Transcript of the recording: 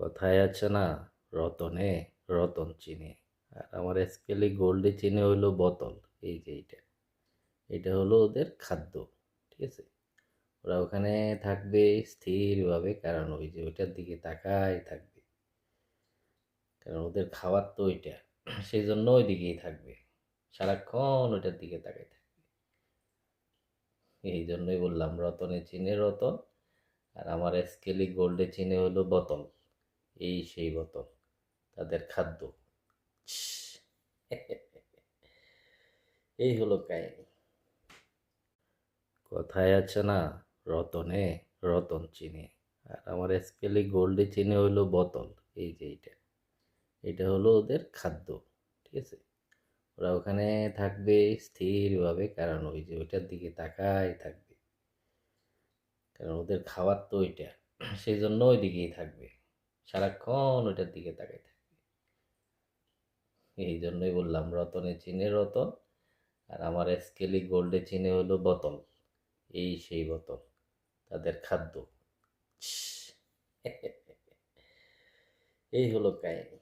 কথায় আছে না, রতনে রতন চিনে। আর আমার স্কেলে গোল্ডে চিনে হইলো বোতল। এই যে এইটা, এটা হলো ওদের খাদ্য। ঠিক আছে, ওরা ওখানে থাকবে স্থিরভাবে, কারণ ওই যে ওইটার দিকে তাকাই থাকবে, কারণ ওদের খাবার তো ওইটা। সেই জন্য ওই দিকেই থাকবে, সারাক্ষণ ওইটার দিকে তাকাই থাকবে। এই জন্যই বললাম রতনে চিনে রতন, আর আমার স্কেলি গোল্ডে চিনে হলো বোতল। এই সেই বোতল, তাদের খাদ্য। এই হলো কাহিনী। কথায় আছে না, রতনে রতন চিনে। আর আমার স্কেলে গোল্ডে চিনে হইলো বোতল। এই যে এইটা, এটা হলো ওদের খাদ্য। ঠিক আছে, ওরা ওখানে থাকবে স্থিরভাবে, কারণ ওই যে ওইটার দিকে তাকাই থাকবে, কারণ ওদের খাবার তো ওইটা। সেই জন্য ওই দিকেই থাকবে, সারাক্ষণ ওইটার দিকে তাকাই থাকবে। এই জন্যই বললাম রতনে চিনে রতন, আর আমার স্কেলি গোল্ডে চিনে হলো বোতল। এই সেই বোতল, তাদের খাদ্য। এই হলো কাহিনী।